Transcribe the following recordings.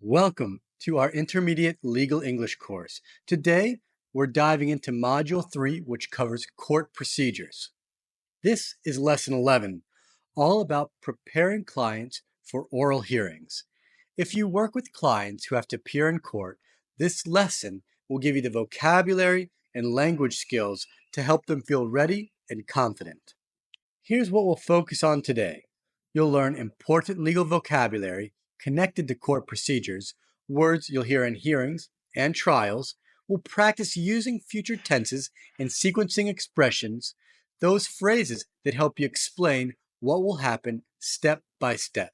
Welcome to our Intermediate Legal English course. Today, we're diving into Module 3, which covers court procedures. This is Lesson 11, all about preparing clients for oral hearings. If you work with clients who have to appear in court, this lesson will give you the vocabulary and language skills to help them feel ready and confident. Here's what we'll focus on today. You'll learn important legal vocabulary connected to court procedures, words you'll hear in hearings and trials. We'll practice using future tenses and sequencing expressions, those phrases that help you explain what will happen step by step.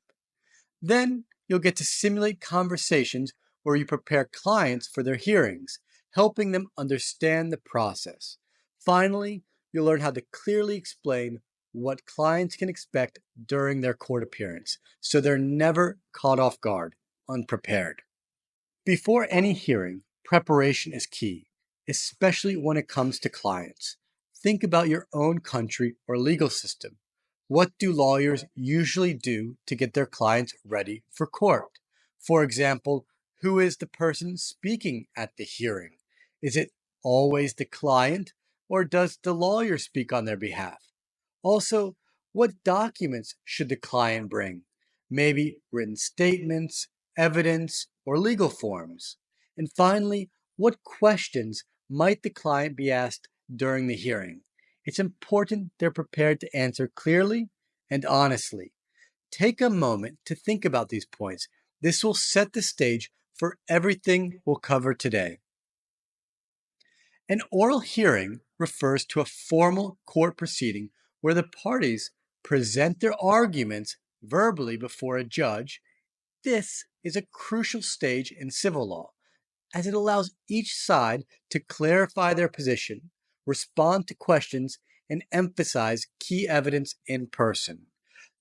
Then you'll get to simulate conversations where you prepare clients for their hearings, helping them understand the process. Finally, you'll learn how to clearly explain what clients can expect during their court appearance, so they're never caught off guard, unprepared. Before any hearing, preparation is key, especially when it comes to clients. Think about your own country or legal system. What do lawyers usually do to get their clients ready for court? For example, who is the person speaking at the hearing? Is it always the client, or does the lawyer speak on their behalf? Also, what documents should the client bring? Maybe written statements, evidence, or legal forms. And finally, what questions might the client be asked during the hearing? It's important they're prepared to answer clearly and honestly. Take a moment to think about these points. This will set the stage for everything we'll cover today. An oral hearing refers to a formal court proceeding where the parties present their arguments verbally before a judge. This is a crucial stage in civil law, as it allows each side to clarify their position, respond to questions, and emphasize key evidence in person.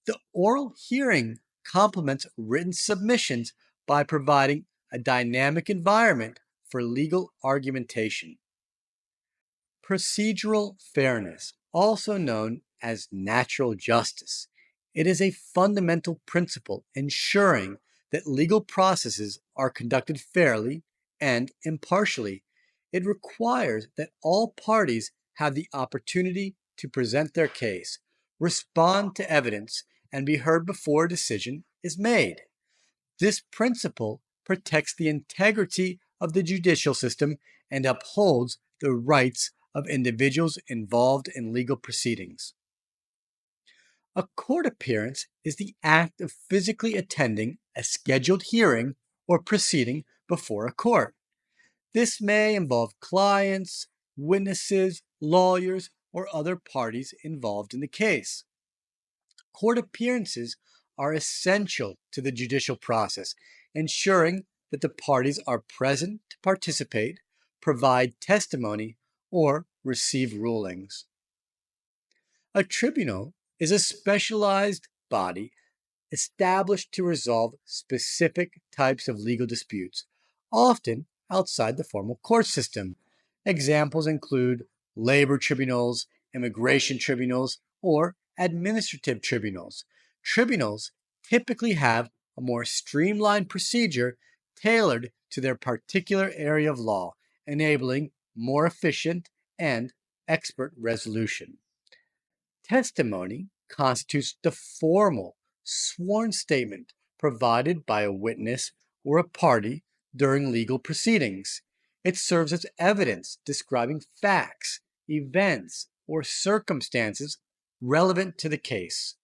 The oral hearing complements written submissions by providing a dynamic environment for legal argumentation. Procedural fairness, also known as natural justice. It is a fundamental principle ensuring that legal processes are conducted fairly and impartially. It requires that all parties have the opportunity to present their case, respond to evidence, and be heard before a decision is made. This principle protects the integrity of the judicial system and upholds the rights of individuals involved in legal proceedings. A court appearance is the act of physically attending a scheduled hearing or proceeding before a court. This may involve clients, witnesses, lawyers, or other parties involved in the case. Court appearances are essential to the judicial process, ensuring that the parties are present to participate, provide testimony, or receive rulings. A tribunal is a specialized body established to resolve specific types of legal disputes, often outside the formal court system. Examples include labor tribunals, immigration tribunals, or administrative tribunals. Tribunals typically have a more streamlined procedure tailored to their particular area of law, enabling more efficient and expert resolution. Testimony constitutes the formal, sworn statement provided by a witness or a party during legal proceedings. It serves as evidence describing facts, events, or circumstances relevant to the case.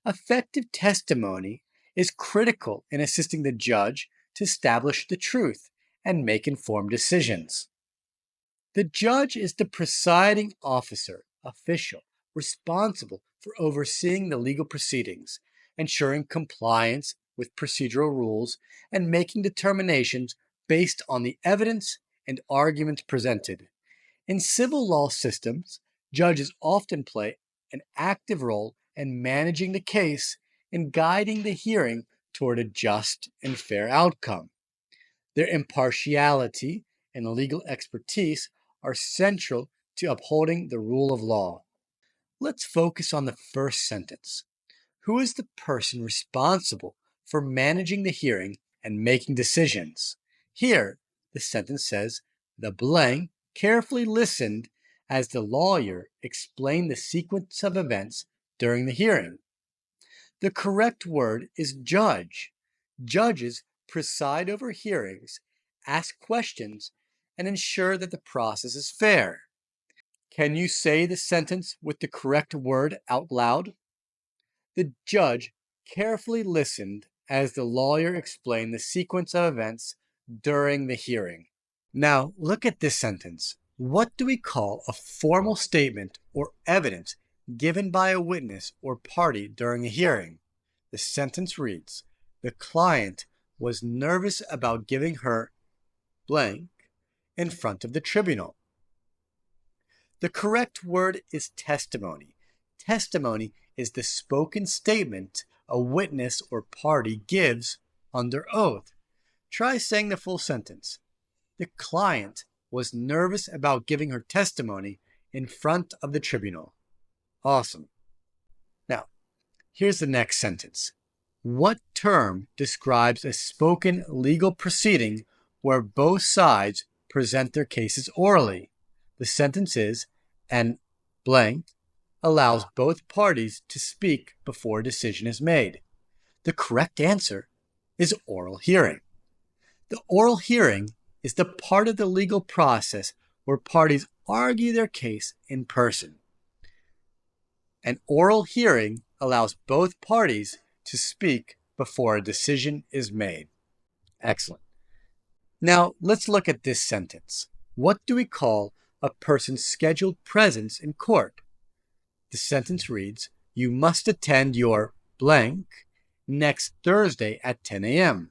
Effective testimony is critical in assisting the judge to establish the truth and make informed decisions. The judge is the presiding officer, official, responsible for overseeing the legal proceedings, ensuring compliance with procedural rules, and making determinations based on the evidence and arguments presented. In civil law systems, judges often play an active role in managing the case and guiding the hearing toward a just and fair outcome. Their impartiality and legal expertise are central to upholding the rule of law. Let's focus on the first sentence. Who is the person responsible for managing the hearing and making decisions. Here, the sentence says, the blank carefully listened as the lawyer explained the sequence of events during the hearing. The correct word is judge. Judges preside over hearings, ask questions, and ensure that the process is fair. Can you say the sentence with the correct word out loud? The judge carefully listened as the lawyer explained the sequence of events during the hearing. Now, look at this sentence. What do we call a formal statement or evidence given by a witness or party during a hearing? The sentence reads, the client was nervous about giving her blank in front of the tribunal. The correct word is testimony. Testimony is the spoken statement a witness or party gives under oath. Try saying the full sentence. The client was nervous about giving her testimony in front of the tribunal. Awesome. Now, here's the next sentence. What term describes a spoken legal proceeding where both sides present their cases orally? The sentence is, and blank allows both parties to speak before a decision is made. The correct answer is oral hearing. The oral hearing is the part of the legal process where parties argue their case in person. An oral hearing allows both parties to speak before a decision is made. Excellent. Now, let's look at this sentence. What do we call a person's scheduled presence in court? The sentence reads, you must attend your blank next Thursday at 10 a.m.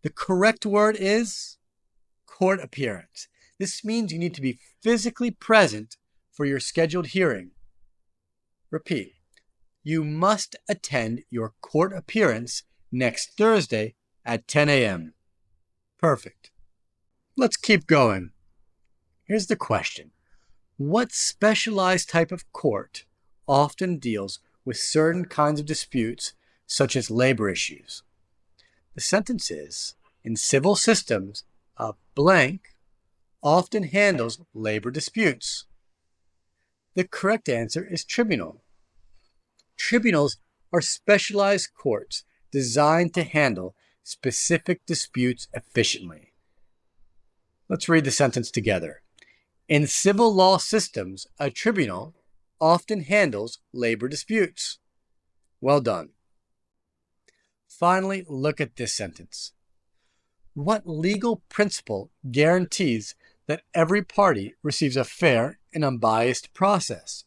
The correct word is court appearance. This means you need to be physically present for your scheduled hearing. Repeat. You must attend your court appearance next Thursday at 10 a.m. Perfect. Let's keep going. Here's the question. What specialized type of court often deals with certain kinds of disputes, such as labor issues? The sentence is, in civil systems, a blank often handles labor disputes. The correct answer is tribunal. Tribunals are specialized courts designed to handle specific disputes efficiently. Let's read the sentence together. In civil law systems, a tribunal often handles labor disputes. Well done. Finally, look at this sentence. What legal principle guarantees that every party receives a fair and unbiased process?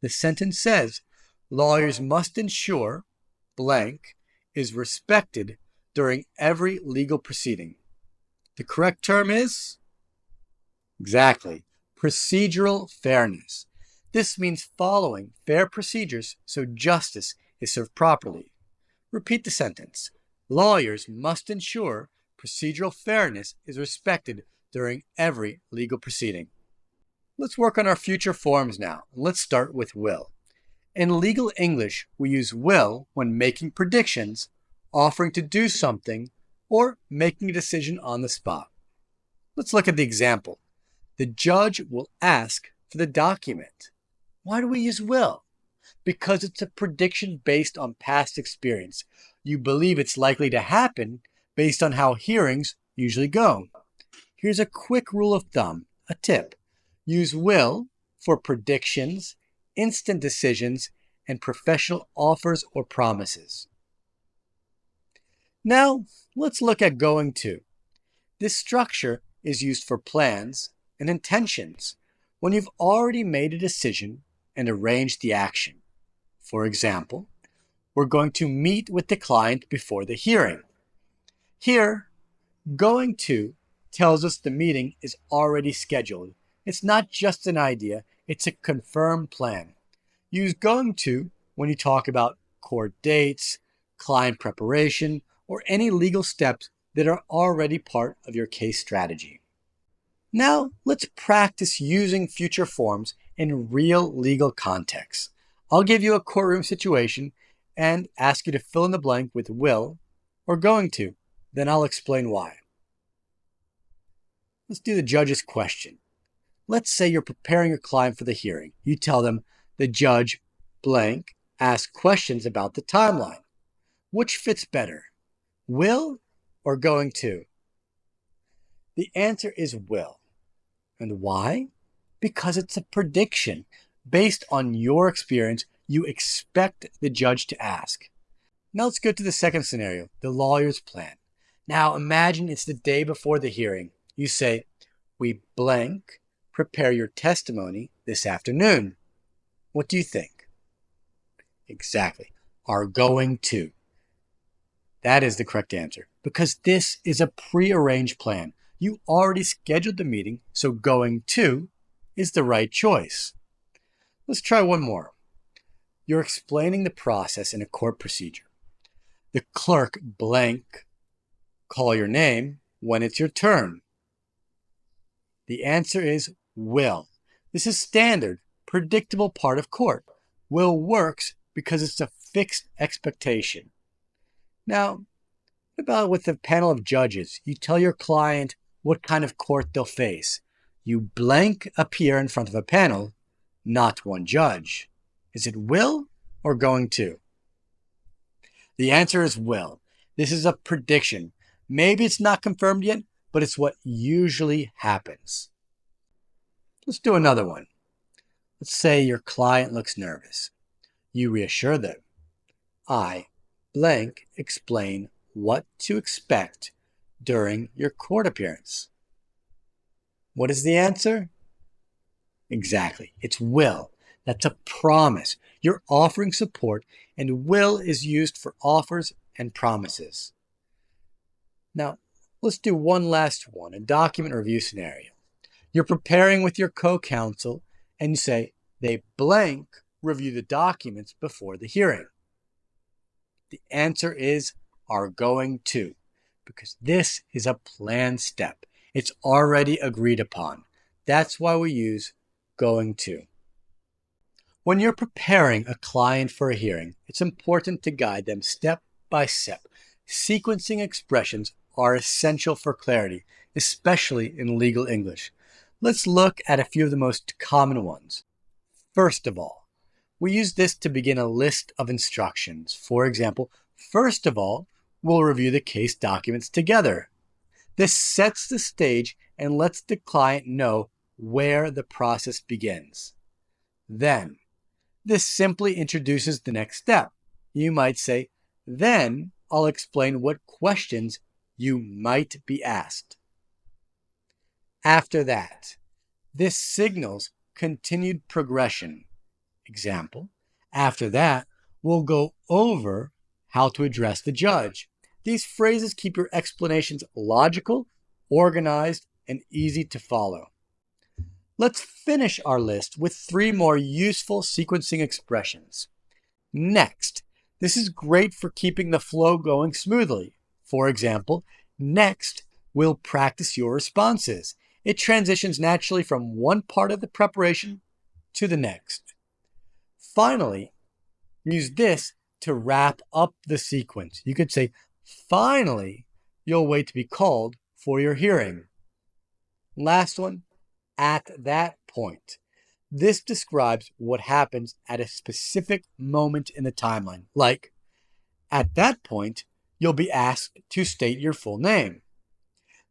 The sentence says, lawyers must ensure blank is respected during every legal proceeding. The correct term is? Exactly. Procedural fairness. This means following fair procedures so justice is served properly. Repeat the sentence. Lawyers must ensure procedural fairness is respected during every legal proceeding. Let's work on our future forms now. Let's start with will. In legal English, we use will when making predictions, offering to do something, or making a decision on the spot. Let's look at the example. The judge will ask for the document. Why do we use will? Because it's a prediction based on past experience. You believe it's likely to happen based on how hearings usually go. Here's a quick rule of thumb, a tip. Use will for predictions, instant decisions, and professional offers or promises. Now, let's look at going to. This structure is used for plans and intentions when you've already made a decision and arranged the action. For example, we're going to meet with the client before the hearing. Here, going to tells us the meeting is already scheduled. It's not just an idea, it's a confirmed plan. Use going to when you talk about court dates, client preparation, or any legal steps that are already part of your case strategy. Now, let's practice using future forms in real legal contexts. I'll give you a courtroom situation and ask you to fill in the blank with will or going to? Then I'll explain why. Let's do the judge's question. Let's say you're preparing your client for the hearing. You tell them the judge blank asked questions about the timeline. Which fits better, will or going to? The answer is will. And why? Because it's a prediction. Based on your experience, you expect the judge to ask. Now let's go to the second scenario, the lawyer's plan. Now imagine it's the day before the hearing. You say, we blank prepare your testimony this afternoon. What do you think? Exactly. Are going to. That is the correct answer because this is a prearranged plan. You already scheduled the meeting, so going to is the right choice. Let's try one more. You're explaining the process in a court procedure. The clerk blank call your name when it's your turn. The answer is will. This is standard, predictable part of court. Will works because it's a fixed expectation. Now, what about with a panel of judges? You tell your client what kind of court they'll face. You blank appear in front of a panel, not one judge. Is it will or going to? The answer is will. This is a prediction. Maybe it's not confirmed yet, but it's what usually happens. Let's do another one. Let's say your client looks nervous. You reassure them. I blank explain what to expect during your court appearance. What is the answer? Exactly. It's will. That's a promise. You're offering support, and will is used for offers and promises. Now, let's do one last one, a document review scenario. You're preparing with your co-counsel, and you say, they blank review the documents before the hearing. The answer is are going to, because this is a planned step. It's already agreed upon. That's why we use going to. When you're preparing a client for a hearing, it's important to guide them step by step. Sequencing expressions are essential for clarity, especially in legal English. Let's look at a few of the most common ones. First of all, we use this to begin a list of instructions. For example, first of all, we'll review the case documents together. This sets the stage and lets the client know where the process begins. Then, this simply introduces the next step. You might say, then I'll explain what questions you might be asked. After that, this signals continued progression. Example, after that, we'll go over how to address the judge. These phrases keep your explanations logical, organized, and easy to follow. Let's finish our list with 3 more useful sequencing expressions. Next, this is great for keeping the flow going smoothly. For example, next, we'll practice your responses. It transitions naturally from one part of the preparation to the next. Finally, use this to wrap up the sequence. You could say, finally, you'll wait to be called for your hearing. Last one, at that point. This describes what happens at a specific moment in the timeline. Like, at that point, you'll be asked to state your full name.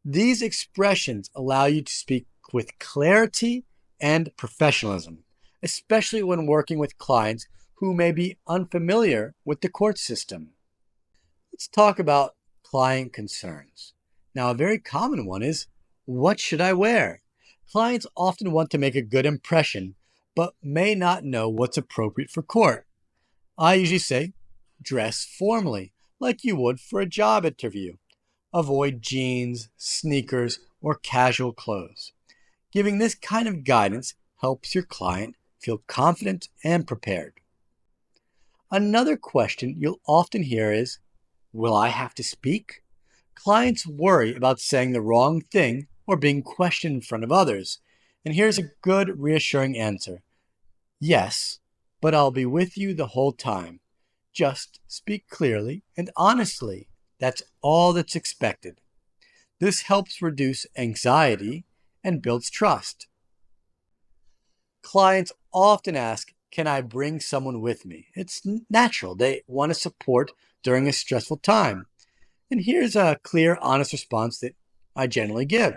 These expressions allow you to speak with clarity and professionalism, especially when working with clients who may be unfamiliar with the court system. Let's talk about client concerns. Now, a very common one is, what should I wear? Clients often want to make a good impression, but may not know what's appropriate for court. I usually say, dress formally, like you would for a job interview. Avoid jeans, sneakers, or casual clothes. Giving this kind of guidance helps your client feel confident and prepared. Another question you'll often hear is, will I have to speak? Clients worry about saying the wrong thing or being questioned in front of others. And here's a good, reassuring answer. Yes, but I'll be with you the whole time. Just speak clearly and honestly. That's all that's expected. This helps reduce anxiety and builds trust. Clients often ask, can I bring someone with me? It's natural. They want to support during a stressful time. And here's a clear, honest response that I generally give.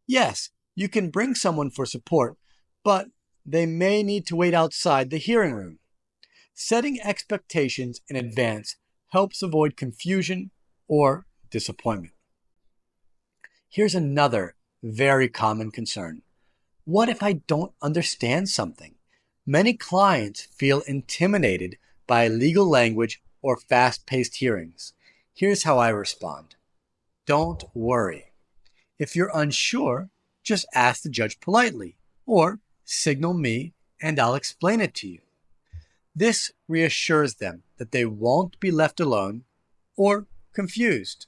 Yes, you can bring someone for support, but they may need to wait outside the hearing room. Setting expectations in advance helps avoid confusion or disappointment. Here's another very common concern. What if I don't understand something? Many clients feel intimidated by legal language or fast-paced hearings. Here's how I respond. Don't worry. If you're unsure, just ask the judge politely or signal me and I'll explain it to you. This reassures them that they won't be left alone or confused.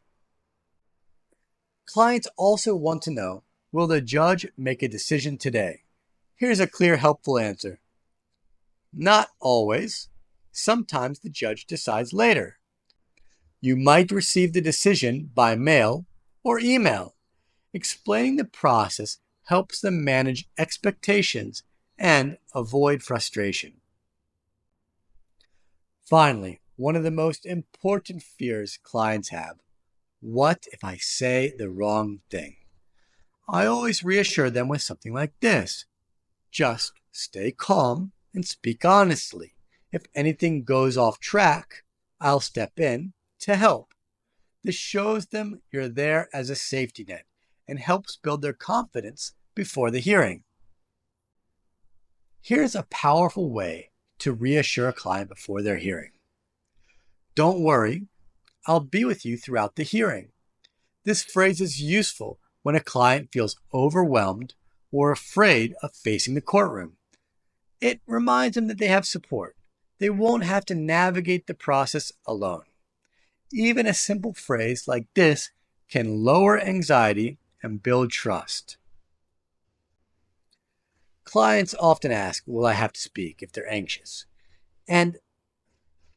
Clients also want to know, will the judge make a decision today? Here's a clear, helpful answer. Not always. Sometimes the judge decides later. You might receive the decision by mail or email. Explaining the process helps them manage expectations and avoid frustration. Finally, one of the most important fears clients have. What if I say the wrong thing? I always reassure them with something like this. Just stay calm and speak honestly. If anything goes off track, I'll step in to help. This shows them you're there as a safety net and helps build their confidence before the hearing. Here's a powerful way to reassure a client before their hearing. Don't worry, I'll be with you throughout the hearing. This phrase is useful when a client feels overwhelmed or afraid of facing the courtroom. It reminds them that they have support. They won't have to navigate the process alone. Even a simple phrase like this can lower anxiety and build trust. Clients often ask, will I have to speak if they're anxious? And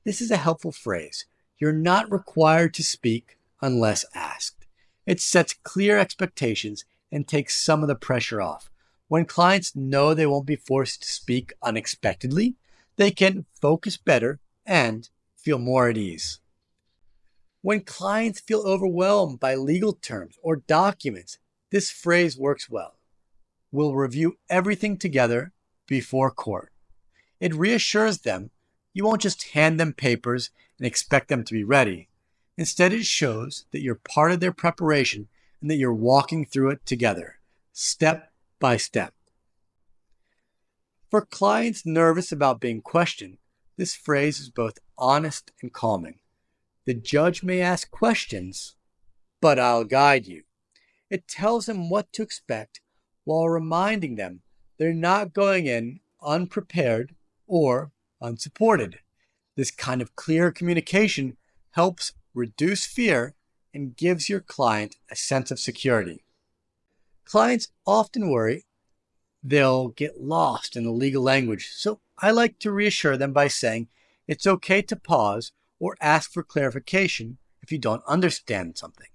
this is a helpful phrase. You're not required to speak unless asked. It sets clear expectations and takes some of the pressure off. When clients know they won't be forced to speak unexpectedly, they can focus better and feel more at ease. When clients feel overwhelmed by legal terms or documents, this phrase works well. We'll review everything together before court. It reassures them you won't just hand them papers and expect them to be ready. Instead, it shows that you're part of their preparation and that you're walking through it together, step by step. For clients nervous about being questioned, this phrase is both honest and calming. The judge may ask questions, but I'll guide you. It tells them what to expect while reminding them they're not going in unprepared or unsupported. This kind of clear communication helps reduce fear and gives your client a sense of security. Clients often worry they'll get lost in the legal language, so I like to reassure them by saying it's okay to pause or ask for clarification if you don't understand something.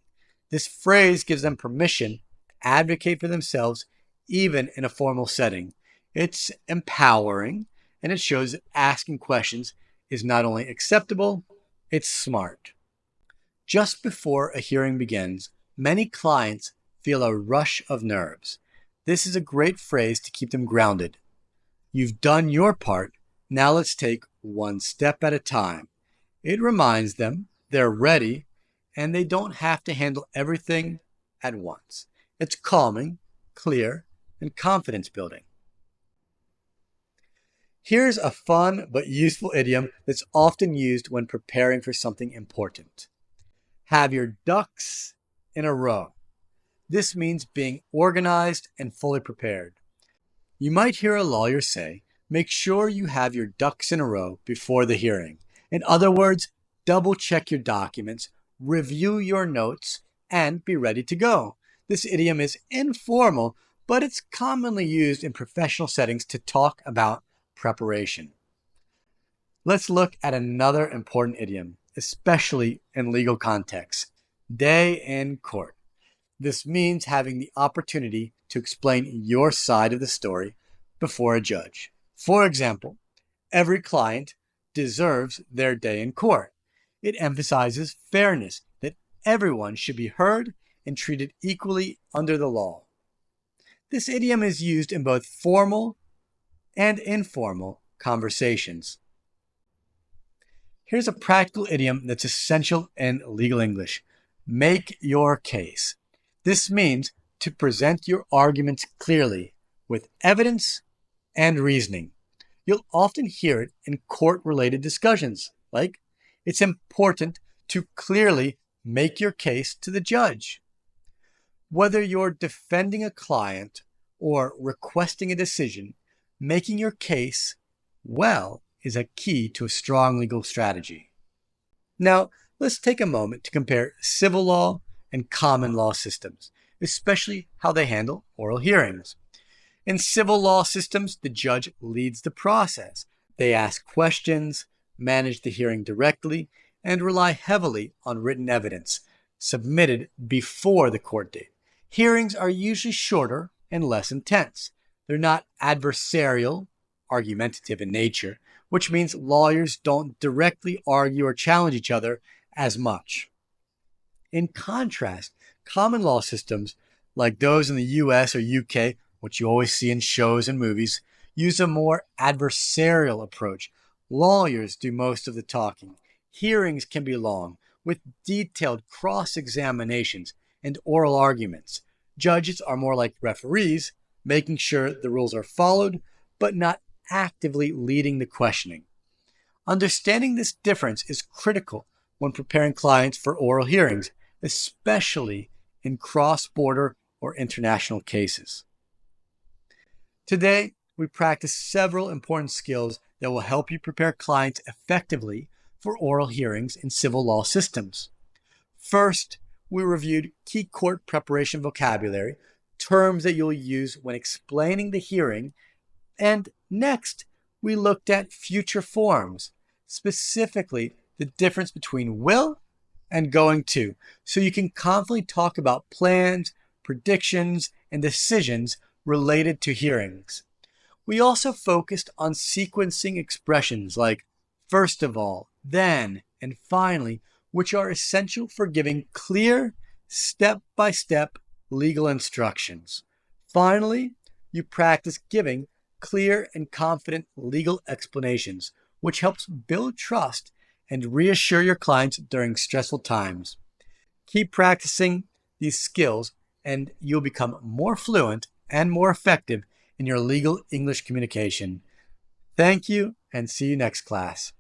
This phrase gives them permission to advocate for themselves even in a formal setting. It's empowering and it shows that asking questions is not only acceptable, it's smart. Just before a hearing begins, many clients feel a rush of nerves. This is a great phrase to keep them grounded. You've done your part, now let's take one step at a time. It reminds them they're ready and they don't have to handle everything at once. It's calming, clear, and confidence building. Here's a fun but useful idiom that's often used when preparing for something important. Have your ducks in a row. This means being organized and fully prepared. You might hear a lawyer say, make sure you have your ducks in a row before the hearing. In other words, double check your documents, review your notes, and be ready to go. This idiom is informal, but it's commonly used in professional settings to talk about preparation. Let's look at another important idiom, especially in legal contexts. Day in court. This means having the opportunity to explain your side of the story before a judge. For example, every client deserves their day in court. It emphasizes fairness, that everyone should be heard and treated equally under the law. This idiom is used in both formal and informal conversations. Here's a practical idiom that's essential in legal English. Make your case. This means to present your arguments clearly with evidence and reasoning. You'll often hear it in court-related discussions, like, it's important to clearly make your case to the judge. Whether you're defending a client or requesting a decision, making your case well is a key to a strong legal strategy. Now, let's take a moment to compare civil law and common law systems, especially how they handle oral hearings. In civil law systems, the judge leads the process. They ask questions, manage the hearing directly, and rely heavily on written evidence submitted before the court date. Hearings are usually shorter and less intense. They're not adversarial, argumentative in nature, which means lawyers don't directly argue or challenge each other as much. In contrast, common law systems, like those in the US or UK, which you always see in shows and movies, use a more adversarial approach. Lawyers do most of the talking. Hearings can be long, with detailed cross-examinations and oral arguments. Judges are more like referees, making sure the rules are followed, but not actively leading the questioning. Understanding this difference is critical when preparing clients for oral hearings, especially in cross-border or international cases. Today, we practice several important skills that will help you prepare clients effectively for oral hearings in civil law systems. First, we reviewed key court preparation vocabulary, terms that you'll use when explaining the hearing, and next, we looked at future forms, specifically the difference between will and going to, so you can confidently talk about plans, predictions, and decisions related to hearings. We also focused on sequencing expressions like first of all, then, and finally, which are essential for giving clear, step-by-step legal instructions. Finally, you practice giving clear and confident legal explanations, which helps build trust and reassure your clients during stressful times. Keep practicing these skills and you'll become more fluent and more effective in your legal English communication. Thank you and see you next class.